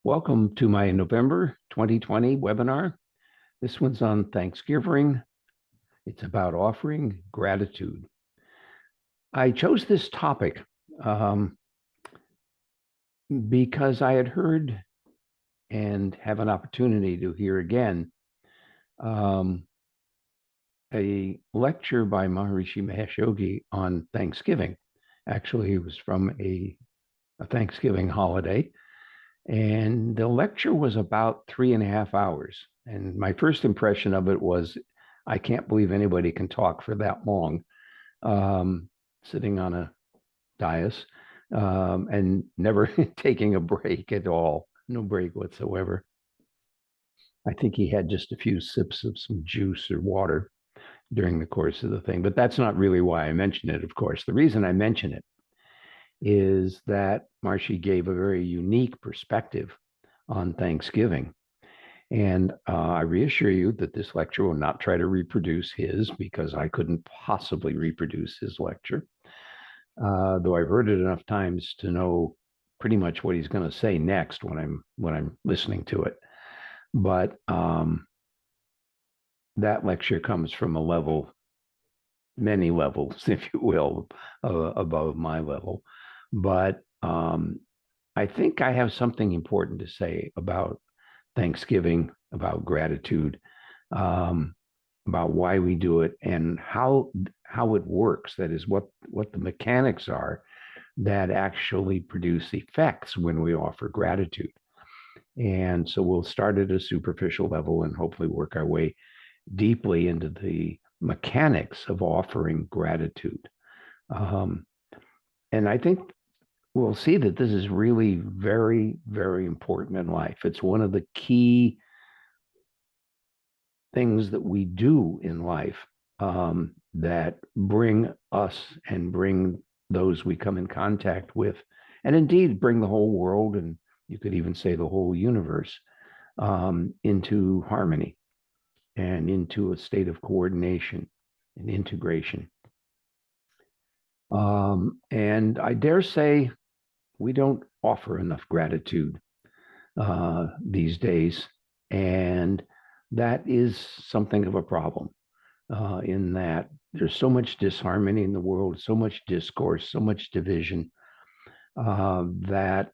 Welcome to my November 2020 webinar. This one's on Thanksgiving. It's about offering gratitude. I chose this topic because I had heard and have an opportunity to hear again a lecture by Maharishi Mahesh Yogi on Thanksgiving. Actually, it was from a Thanksgiving holiday. And the lecture was about 3.5 hours. And my first impression of it was, I can't believe anybody can talk for that long, sitting on a dais and never taking a break at all, no break whatsoever. I think he had just a few sips of some juice or water during the course of the thing, but that's not really why I mention it, of course. The reason I mention it is that Maharshi gave a very unique perspective on Thanksgiving. And I reassure you that this lecture will not try to reproduce his, because I couldn't possibly reproduce his lecture, though I've heard it enough times to know pretty much what he's going to say next when I'm listening to it. But that lecture comes from a level, many levels, if you will, above my level. But I think I have something important to say about Thanksgiving, about gratitude, about why we do it, and how it works. That is, what the mechanics are that actually produce effects when we offer gratitude. And so we'll start at a superficial level and hopefully work our way deeply into the mechanics of offering gratitude. And I think we'll see that this is really very, very important in life. It's one of the key things that we do in life that bring us and bring those we come in contact with, and indeed bring the whole world, and you could even say the whole universe, into harmony and into a state of coordination and integration. And I dare say we don't offer enough gratitude these days. And that is something of a problem in that there's so much disharmony in the world, so much discourse, so much division, that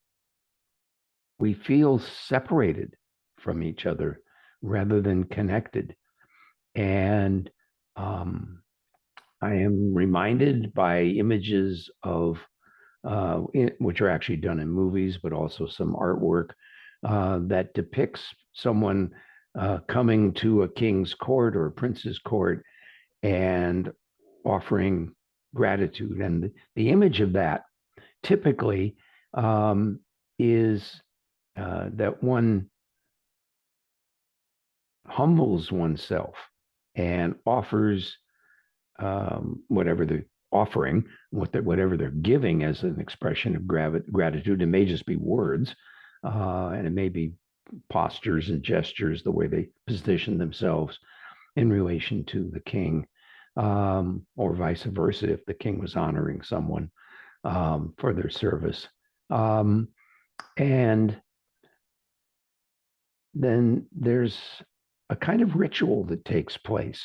we feel separated from each other rather than connected. And I am reminded by images of which are actually done in movies, but also some artwork that depicts someone coming to a king's court or a prince's court and offering gratitude. And the image of that typically is that one humbles oneself and offers whatever they're offering, whatever they're giving as an expression of gratitude. It may just be words, and it may be postures and gestures, the way they position themselves in relation to the king, or vice versa, if the king was honoring someone for their service. And then there's a kind of ritual that takes place.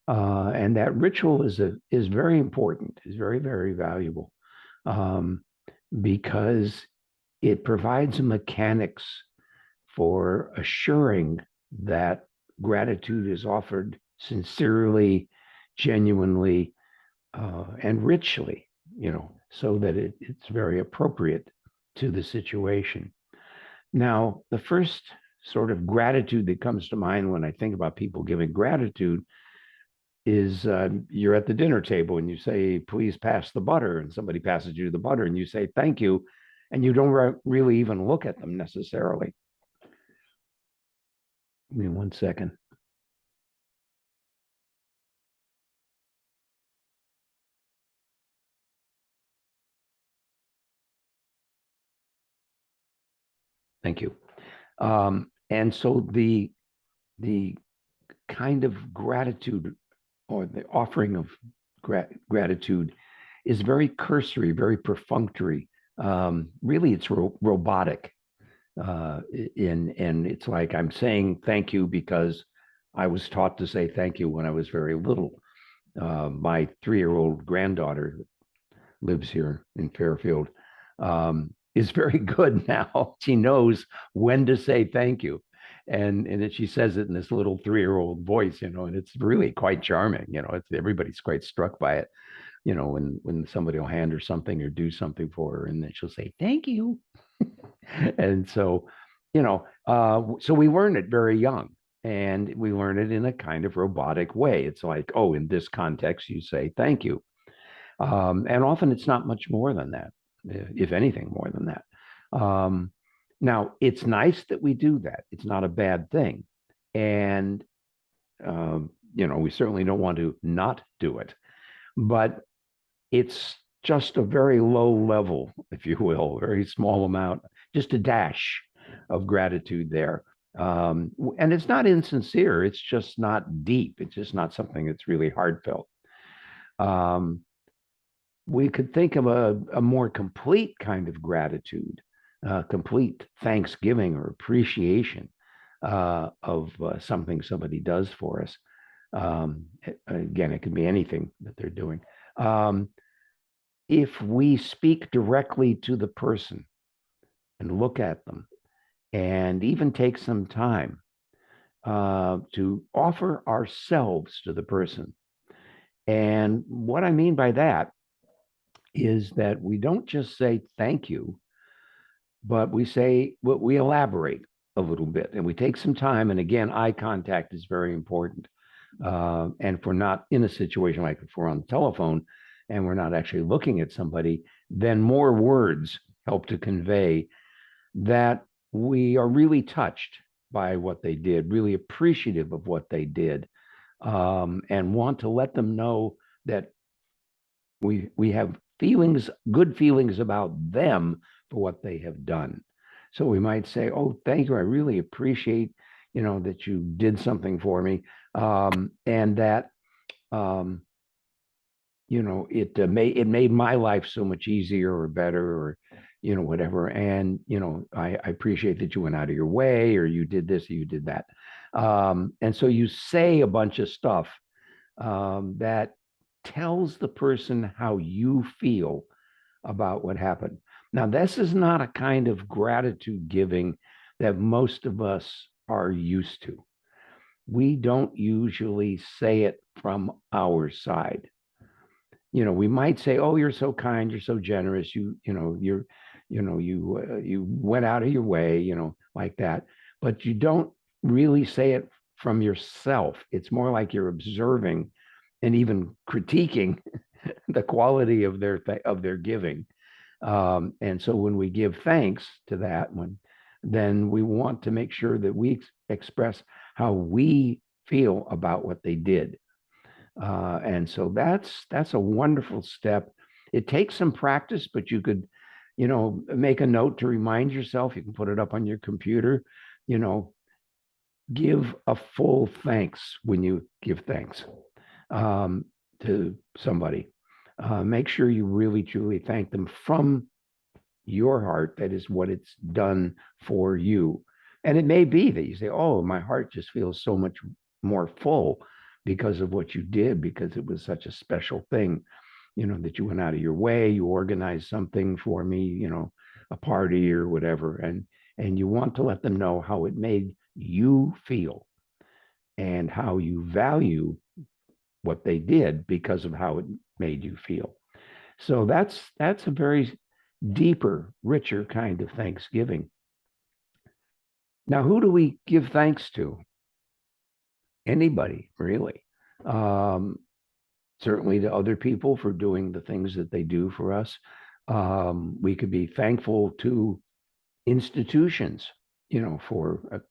And that ritual is very important, is very, very valuable, because it provides mechanics for assuring that gratitude is offered sincerely, genuinely, and richly, so that it's very appropriate to the situation. Now, the first sort of gratitude that comes to mind when I think about people giving gratitude is you're at the dinner table and you say, please pass the butter, and somebody passes you the butter and you say, thank you, and you don't really even look at them necessarily. Give me 1 second. Thank you. And so the kind of gratitude, or the offering of gratitude, is very cursory, very perfunctory. Really, it's robotic. And it's like I'm saying thank you because I was taught to say thank you when I was very little. My 3-year-old granddaughter lives here in Fairfield, is very good now. She knows when to say thank you. And she says it in this little 3-year-old voice, and it's really quite charming. Everybody's quite struck by it. When somebody will hand her something or do something for her, and then she'll say thank you. And so we learn it very young, and we learn it in a kind of robotic way. It's like, oh, in this context, you say thank you. And often it's not much more than that, if anything more than that. Now, it's nice that we do that. It's not a bad thing. And, we certainly don't want to not do it, but it's just a very low level, if you will, very small amount, just a dash of gratitude there. And it's not insincere. It's just not deep. It's just not something that's really heartfelt. We could think of a more complete kind of gratitude, complete thanksgiving or appreciation of something somebody does for us. Again, it could be anything that they're doing. If we speak directly to the person and look at them and even take some time to offer ourselves to the person. And what I mean by that is that we don't just say thank you, but we elaborate a little bit and we take some time. And again, eye contact is very important. And if we're not in a situation like if we're on the telephone and we're not actually looking at somebody, then more words help to convey that we are really touched by what they did, really appreciative of what they did, and want to let them know that we have good feelings about them for what they have done. So we might say, "Oh, thank you. I really appreciate, that you did something for me, and that, um, it made my life so much easier or better, or whatever. And I appreciate that you went out of your way, or you did this, or you did that." And so you say a bunch of stuff that tells the person how you feel about what happened. Now, this is not a kind of gratitude giving that most of us are used to. We don't usually say it from our side. We might say, "Oh, you're so kind, you're so generous, you went out of your way," like that. But you don't really say it from yourself. It's more like you're observing and even critiquing the quality of their giving. And so when we give thanks to that one, then we want to make sure that we express how we feel about what they did. And so that's a wonderful step. It takes some practice, but you could, make a note to remind yourself. You can put it up on your computer. You know, give a full thanks when you give thanks to somebody. Make sure you really truly thank them from your heart. That is what it's done for you. And it may be that you say, "Oh, my heart just feels so much more full because of what you did, because it was such a special thing, that you went out of your way, you organized something for me, a party or whatever." And you want to let them know how it made you feel and how you value what they did because of how it made you feel. So that's a very deeper, richer kind of Thanksgiving. Now, who do we give thanks to? Anybody, really. Um, Certainly to other people for doing the things that they do for us. We could be thankful to institutions, for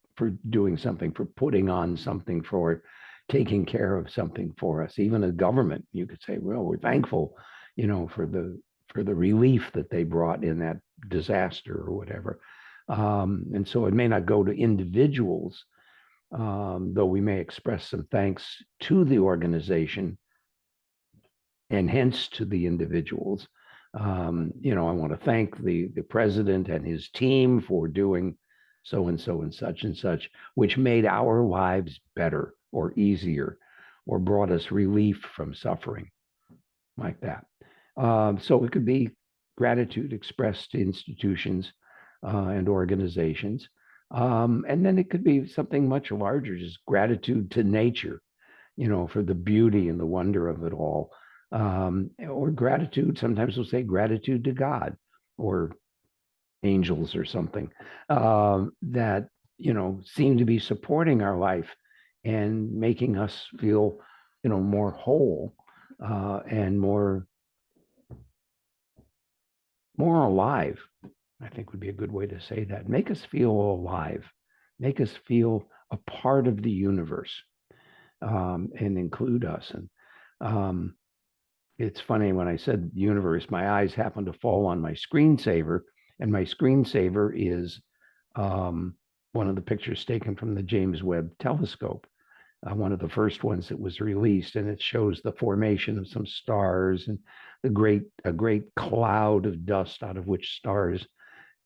doing something, for putting on something, for taking care of something for us. Even a government, you could say, "Well, we're thankful, for the relief that they brought in that disaster or whatever." And so it may not go to individuals, though we may express some thanks to the organization and hence to the individuals. I want to thank the president and his team for doing so and such, which made our lives better or easier or brought us relief from suffering, like that. So it could be gratitude expressed to institutions and organizations. And then it could be something much larger, just gratitude to nature, for the beauty and the wonder of it all. Or gratitude, sometimes we'll say gratitude to God or angels or something that, seem to be supporting our life and making us feel, more whole and more alive, I think would be a good way to say that. Make us feel alive, make us feel a part of the universe, and include us. And it's funny, when I said universe, my eyes happened to fall on my screensaver, and my screensaver is one of the pictures taken from the James Webb Telescope, one of the first ones that was released, and it shows the formation of some stars and a great cloud of dust out of which stars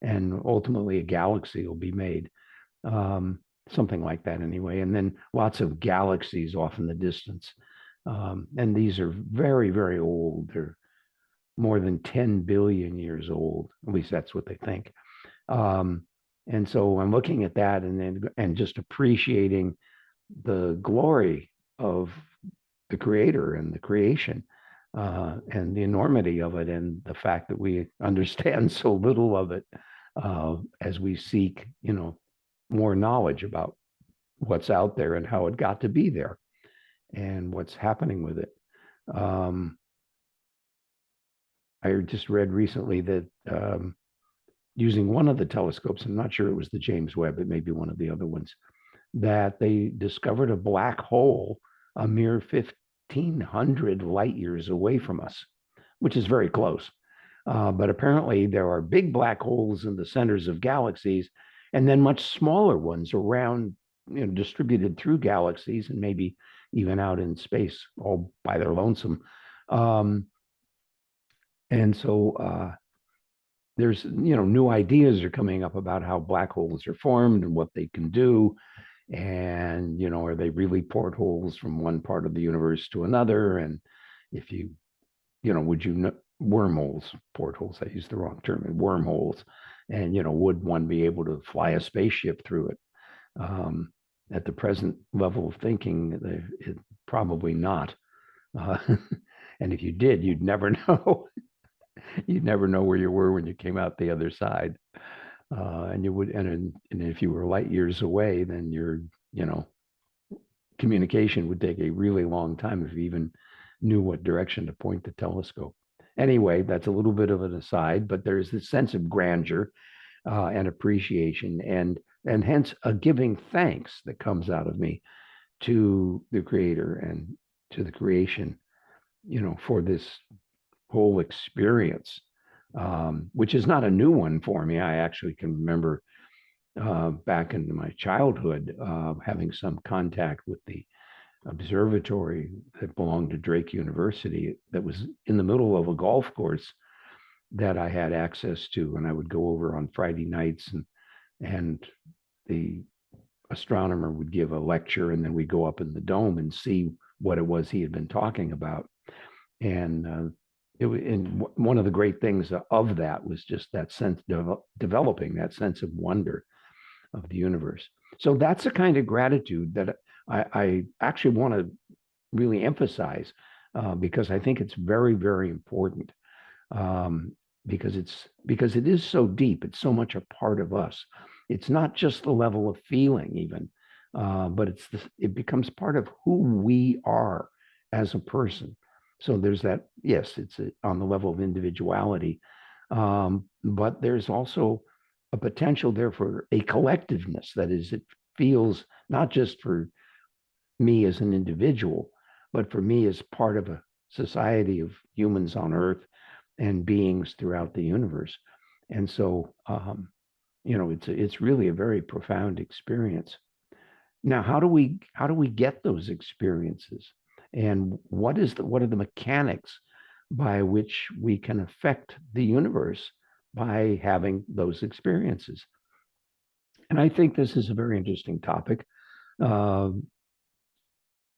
and ultimately a galaxy will be made. Something like that anyway. And then lots of galaxies off in the distance. And these are very, very old. They're more than 10 billion years old. At least that's what they think. And so I'm looking at that and just appreciating the glory of the creator and the creation, and the enormity of it, and the fact that we understand so little of it as we seek, more knowledge about what's out there and how it got to be there and what's happening with it. I just read recently that using one of the telescopes, I'm not sure it was the James Webb, it may be one of the other ones, that they discovered a black hole a mere 1,500 light years away from us, which is very close. But apparently there are big black holes in the centers of galaxies, and then much smaller ones around, distributed through galaxies and maybe even out in space all by their lonesome. And so there's, new ideas are coming up about how black holes are formed and what they can do. And, are they really portholes from one part of the universe to another? And if would you know, wormholes, portholes, I used the wrong term, wormholes. And, would one be able to fly a spaceship through it? At the present level of thinking, probably not. And if you did, you'd never know. You'd never know where you were when you came out the other side. And you would, and if you were light years away, then your, communication would take a really long time if you even knew what direction to point the telescope. Anyway, that's a little bit of an aside, but there's this sense of grandeur and appreciation, and hence a giving thanks that comes out of me to the creator and to the creation, for this whole experience, which is not a new one for me. I actually can remember back in my childhood having some contact with the observatory that belonged to Drake University that was in the middle of a golf course that I had access to, and I would go over on Friday nights, and the astronomer would give a lecture, and then we'd go up in the dome and see what it was he had been talking about. And and one of the great things of that was just that sense developing that sense of wonder of the universe. So that's a kind of gratitude that I actually want to really emphasize, because I think it's very, very important, because it is so deep. It's so much a part of us. It's not just the level of feeling even, but it becomes part of who we are as a person. So there's that, yes, it's on the level of individuality, but there's also a potential there for a collectiveness. That is, it feels not just for me as an individual, but for me as part of a society of humans on Earth and beings throughout the universe. And so, it's really a very profound experience. Now, how do we get those experiences, and what are the mechanics by which we can affect the universe by having those experiences? And I think this is a very interesting topic, uh,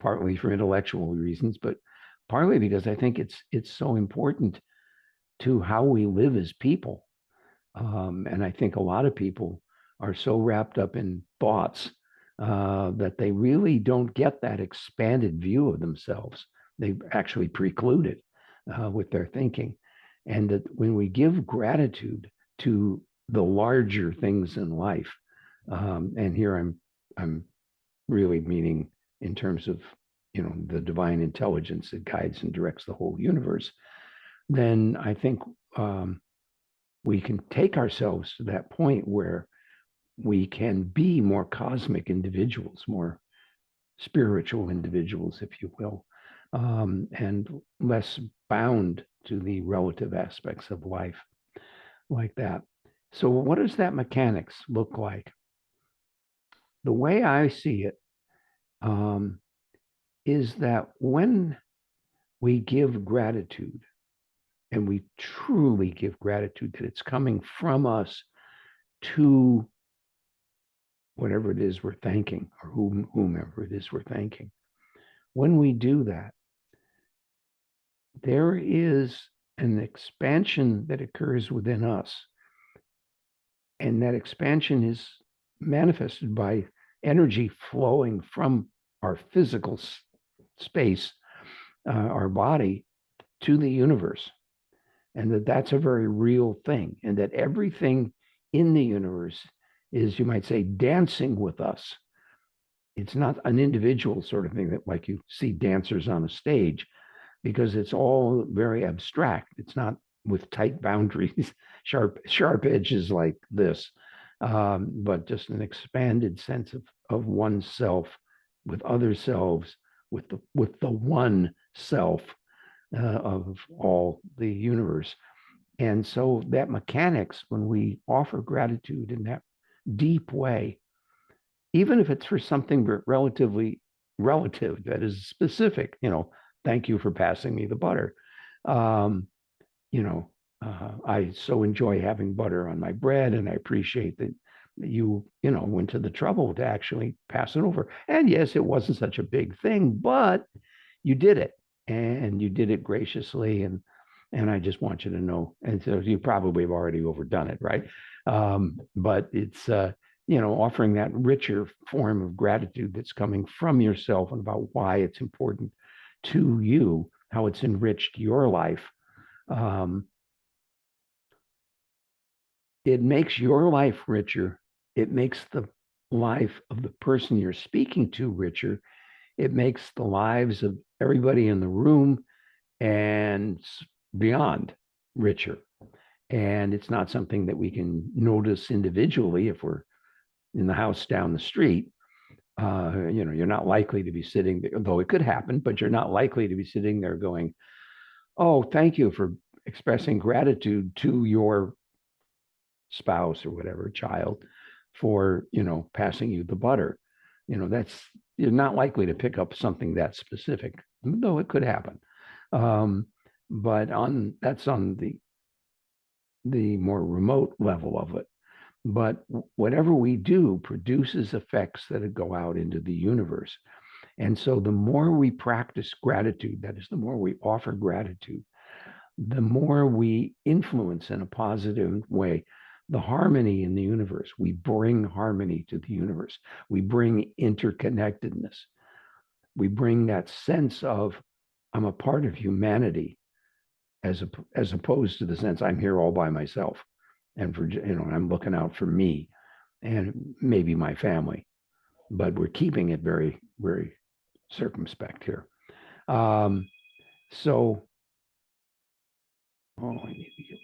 partly for intellectual reasons, but partly because I think it's so important to how we live as people. And I think a lot of people are so wrapped up in thoughts that they really don't get that expanded view of themselves. They actually preclude it with their thinking. And that when we give gratitude to the larger things in life, and here I'm really meaning in terms of the divine intelligence that guides and directs the whole universe, then I think we can take ourselves to that point where we can be more cosmic individuals, more spiritual individuals, if you will, and less bound to the relative aspects of life like that. So, what does that mechanics look like? The way I see it um, is that when we give gratitude, and we truly give gratitude that it's coming from us to whatever it is we're thanking, or whomever it is we're thanking. When we do that, there is an expansion that occurs within us. And that expansion is manifested by energy flowing from our physical space, our body, to the universe. And that's a very real thing. And that everything in the universe is, you might say, dancing with us. It's not an individual sort of thing that like you see dancers on a stage, because it's all very abstract. It's not with tight boundaries, sharp edges like this, but just an expanded sense of oneself with other selves, with the one self of all the universe. And so that mechanics, when we offer gratitude in that deep way, even if it's for something relatively relative that is specific, thank you for passing me the butter. Um, you know, I so enjoy having butter on my bread, and I appreciate that you went to the trouble to actually pass it over. And yes, it wasn't such a big thing, but you did it, and you did it graciously, and I just want you to know. And so you probably have already overdone it, right? But it's offering that richer form of gratitude that's coming from yourself, and about why it's important to you, how it's enriched your life. It makes your life richer. It makes the life of the person you're speaking to richer. It makes the lives of everybody in the room and beyond richer. And it's not something that we can notice individually if we're in the house down the street. You're not likely to be sitting there, though it could happen, but you're not likely to be sitting there going, "Oh, thank you for expressing gratitude to your spouse or whatever child for passing you the butter." That's, you're not likely to pick up something that specific, though it could happen. But that's on the more remote level of it. But whatever we do produces effects that go out into the universe. And so the more we practice gratitude, that is, the more we offer gratitude, the more we influence in a positive way the harmony in the universe. We bring harmony to the universe. We bring interconnectedness. We bring that sense of, I'm a part of humanity, as opposed to the sense I'm here all by myself, and I'm looking out for me and maybe my family, but we're keeping it very, very circumspect here. So, I need to get,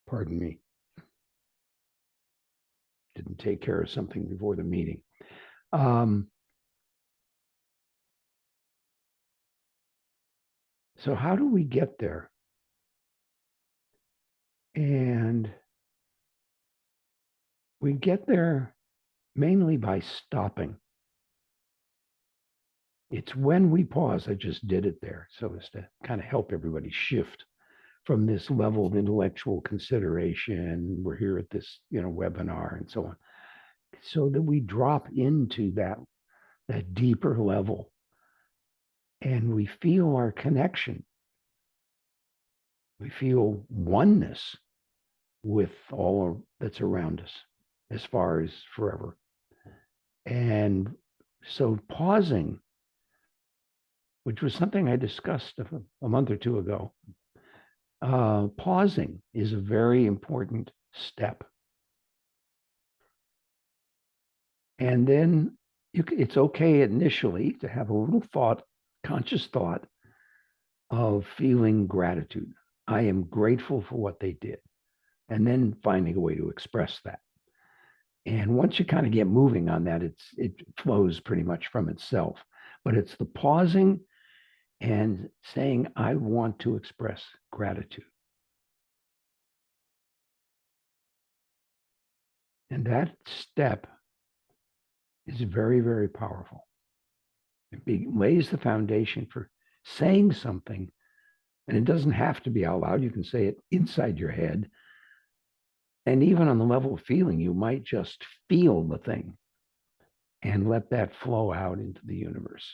pardon me, didn't take care of something before the meeting. So how do we get there? And we get there mainly by stopping. It's when we pause. I just did it there so as to kind of help everybody shift from this level of intellectual consideration. We're here at this, webinar and so on, so that we drop into that deeper level and we feel our connection. We feel oneness with all that's around us as far as forever. And so pausing, which was something I discussed a month or two ago, pausing is a very important step. And then it's okay initially to have a little thought, conscious thought of feeling gratitude. I am grateful for what they did. And then finding a way to express that. And once you kind of get moving on that, it flows pretty much from itself. But it's the pausing and saying, I want to express gratitude. And that step is very, very powerful. It lays the foundation for saying something. And it doesn't have to be out loud. You can say it inside your head. And even on the level of feeling, you might just feel the thing and let that flow out into the universe.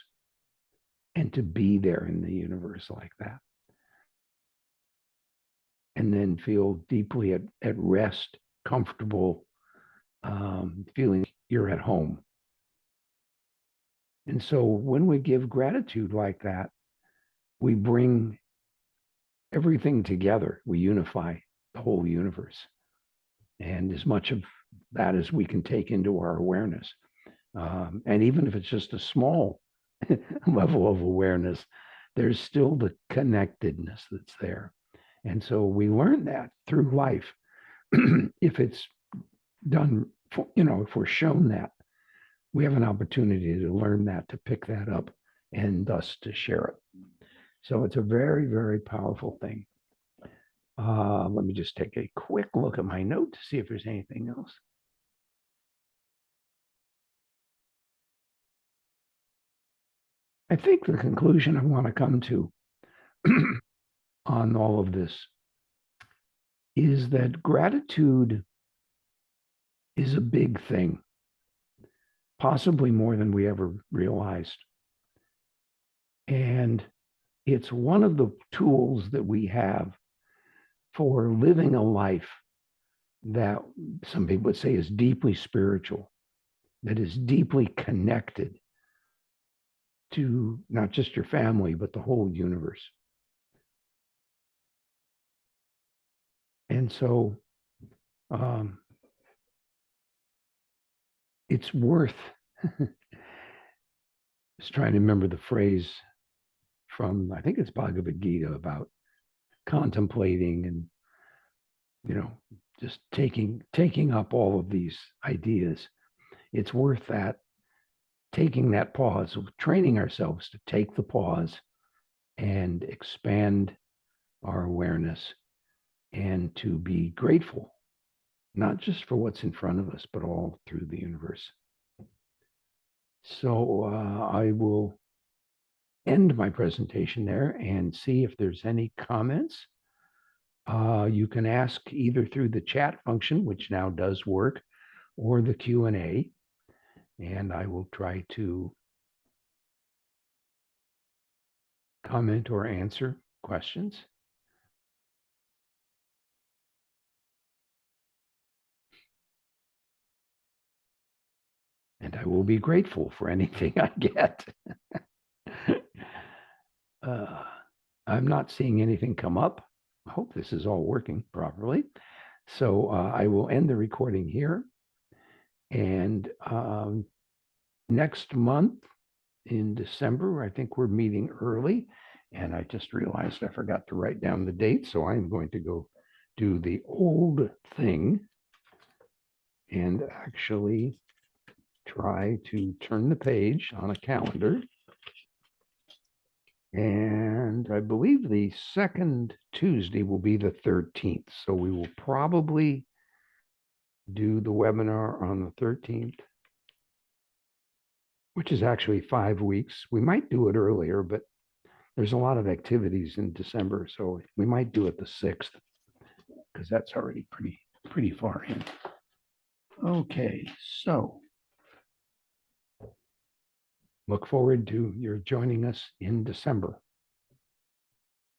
And to be there in the universe like that. And then feel deeply at rest, comfortable, feeling you're at home. And so when we give gratitude like that, we bring everything together. We unify the whole universe. And as much of that as we can take into our awareness. And even if it's just a small level of awareness, there's still the connectedness that's there. And so we learn that through life. If it's done, if we're shown that, we have an opportunity to learn that, to pick that up, and thus to share it. So it's a very, very powerful thing. Let me just take a quick look at my note to see if there's anything else. I think the conclusion I want to come to on all of this is that gratitude is a big thing, possibly more than we ever realized. And it's one of the tools that we have for living a life that some people would say is deeply spiritual, that is deeply connected to not just your family, but the whole universe. And so it's worth, just trying to remember the phrase from, I think it's Bhagavad Gita, about contemplating and, just taking up all of these ideas. It's worth that, taking that pause, training ourselves to take the pause and expand our awareness and to be grateful, not just for what's in front of us, but all through the universe. So I will end my presentation there and see if there's any comments. You can ask either through the chat function, which now does work, or the Q&A, and I will try to comment or answer questions. And I will be grateful for anything I get. I'm not seeing anything come up. I hope this is all working properly. So I will end the recording here. And next month in December, I think we're meeting early. And I just realized I forgot to write down the date. So I'm going to go do the old thing and actually try to turn the page on a calendar. And I believe the second Tuesday will be the 13th. So we will probably do the webinar on the 13th, which is actually 5 weeks. We might do it earlier, but There's a lot of activities in December, so we might do it the 6th because that's already pretty far in. Okay, so look forward to your joining us in December.